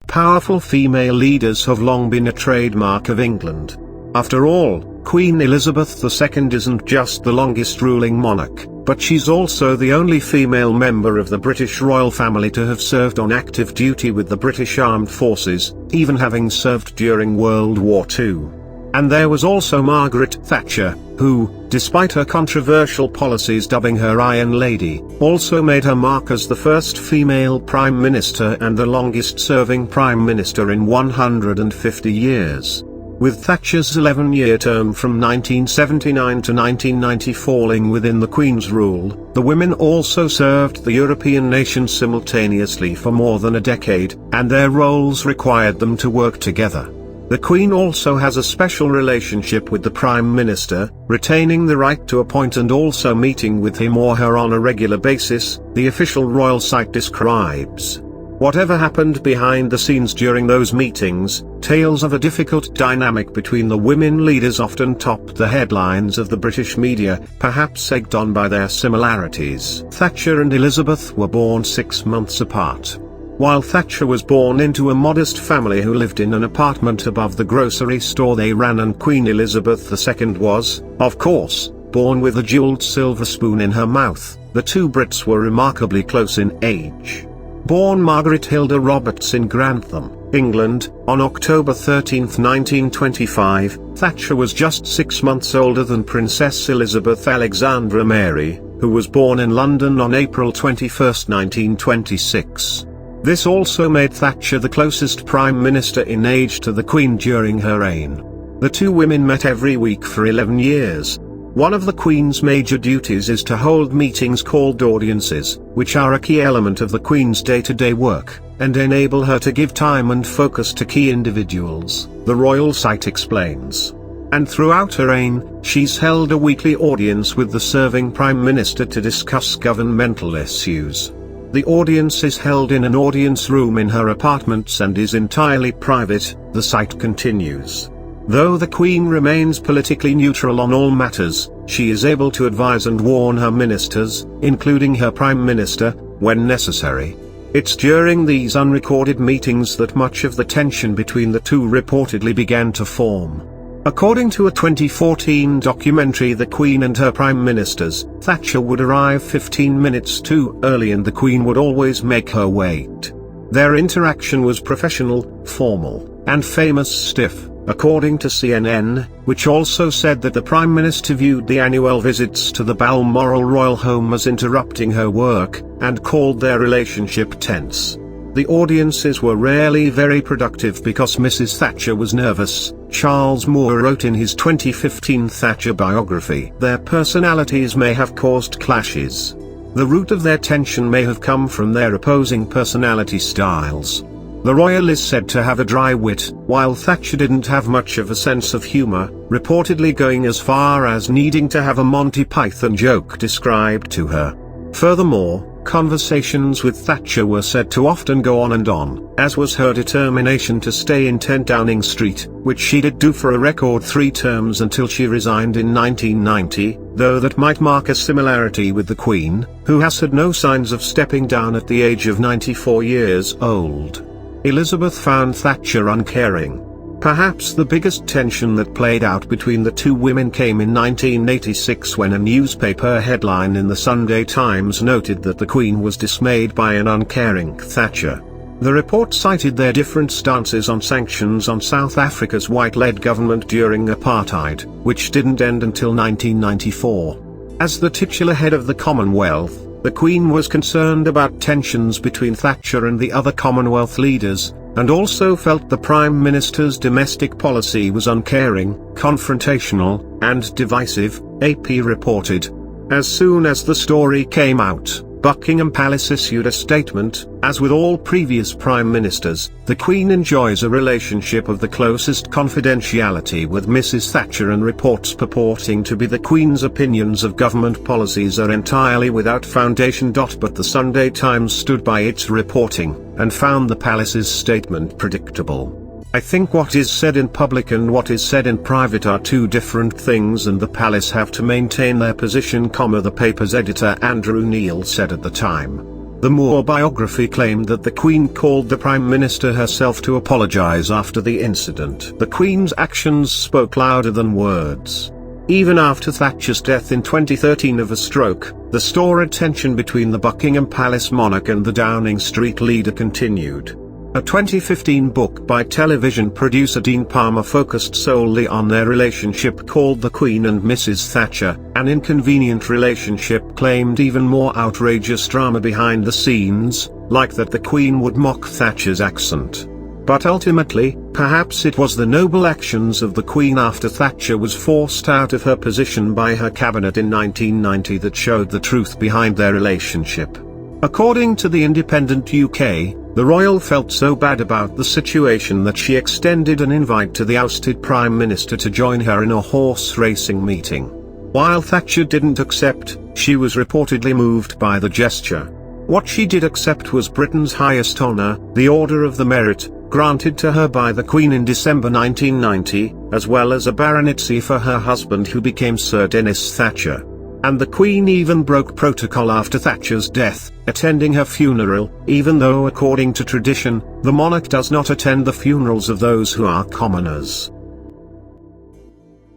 Powerful female leaders have long been a trademark of England. After all, Queen Elizabeth II isn't just the longest ruling monarch, but she's also the only female member of the British royal family to have served on active duty with the British Armed Forces, even having served during World War II. And there was also Margaret Thatcher, who, despite her controversial policies dubbing her Iron Lady, also made her mark as the first female Prime Minister and the longest-serving Prime Minister in 150 years. With Thatcher's 11-year term from 1979 to 1990 falling within the Queen's rule, the women also served the European nations simultaneously for more than a decade, and their roles required them to work together. The Queen also has a special relationship with the Prime Minister, retaining the right to appoint and also meeting with him or her on a regular basis, the official royal site describes. Whatever happened behind the scenes during those meetings, tales of a difficult dynamic between the women leaders often topped the headlines of the British media, perhaps egged on by their similarities. Thatcher and Elizabeth were born 6 months apart. While Thatcher was born into a modest family who lived in an apartment above the grocery store they ran, and Queen Elizabeth II was, of course, born with a jeweled silver spoon in her mouth, the two Brits were remarkably close in age. Born Margaret Hilda Roberts in Grantham, England, on October 13, 1925, Thatcher was just 6 months older than Princess Elizabeth Alexandra Mary, who was born in London on April 21, 1926. This also made Thatcher the closest Prime Minister in age to the Queen during her reign. The two women met every week for 11 years. One of the Queen's major duties is to hold meetings called audiences, which are a key element of the Queen's day-to-day work, and enable her to give time and focus to key individuals, the royal site explains. And throughout her reign, she's held a weekly audience with the serving Prime Minister to discuss governmental issues. The audience is held in an audience room in her apartments and is entirely private, the site continues. Though the Queen remains politically neutral on all matters, she is able to advise and warn her ministers, including her Prime Minister, when necessary. It's during these unrecorded meetings that much of the tension between the two reportedly began to form. According to a 2014 documentary The Queen and Her Prime Ministers, Thatcher would arrive 15 minutes too early and the Queen would always make her wait. Their interaction was professional, formal, and famous stiff, according to CNN, which also said that the Prime Minister viewed the annual visits to the Balmoral royal home as interrupting her work, and called their relationship tense. The audiences were rarely very productive because Mrs. Thatcher was nervous, Charles Moore wrote in his 2015 Thatcher biography. Their personalities may have caused clashes. The root of their tension may have come from their opposing personality styles. The royal is said to have a dry wit, while Thatcher didn't have much of a sense of humor, reportedly going as far as needing to have a Monty Python joke described to her. Furthermore, conversations with Thatcher were said to often go on, as was her determination to stay in 10 Downing Street, which she did do for a record 3 terms until she resigned in 1990, though that might mark a similarity with the Queen, who has had no signs of stepping down at the age of 94 years old. Elizabeth found Thatcher uncaring. Perhaps the biggest tension that played out between the two women came in 1986 when a newspaper headline in the Sunday Times noted that the Queen was dismayed by an uncaring Thatcher. The report cited their different stances on sanctions on South Africa's white-led government during apartheid, which didn't end until 1994. As the titular head of the Commonwealth, the Queen was concerned about tensions between Thatcher and the other Commonwealth leaders, and also felt the Prime Minister's domestic policy was uncaring, confrontational, and divisive, AP reported. As soon as the story came out, Buckingham Palace issued a statement. As with all previous Prime Ministers, the Queen enjoys a relationship of the closest confidentiality with Mrs. Thatcher, and reports purporting to be the Queen's opinions of government policies are entirely without foundation. But the Sunday Times stood by its reporting, and found the Palace's statement predictable. I think what is said in public and what is said in private are two different things, and the Palace have to maintain their position, the paper's editor Andrew Neil said at the time. The Moore biography claimed that the Queen called the Prime Minister herself to apologise after the incident. The Queen's actions spoke louder than words. Even after Thatcher's death in 2013 of a stroke, the storied tension between the Buckingham Palace monarch and the Downing Street leader continued. A 2015 book by television producer Dean Palmer focused solely on their relationship called The Queen and Mrs. Thatcher. An inconvenient relationship claimed even more outrageous drama behind the scenes, like that the Queen would mock Thatcher's accent. But ultimately, perhaps it was the noble actions of the Queen after Thatcher was forced out of her position by her cabinet in 1990 that showed the truth behind their relationship. According to the Independent UK, the royal felt so bad about the situation that she extended an invite to the ousted Prime Minister to join her in a horse racing meeting. While Thatcher didn't accept, she was reportedly moved by the gesture. What she did accept was Britain's highest honour, the Order of the Merit, granted to her by the Queen in December 1990, as well as a baronetcy for her husband who became Sir Dennis Thatcher. And the Queen even broke protocol after Thatcher's death, attending her funeral, even though according to tradition, the monarch does not attend the funerals of those who are commoners.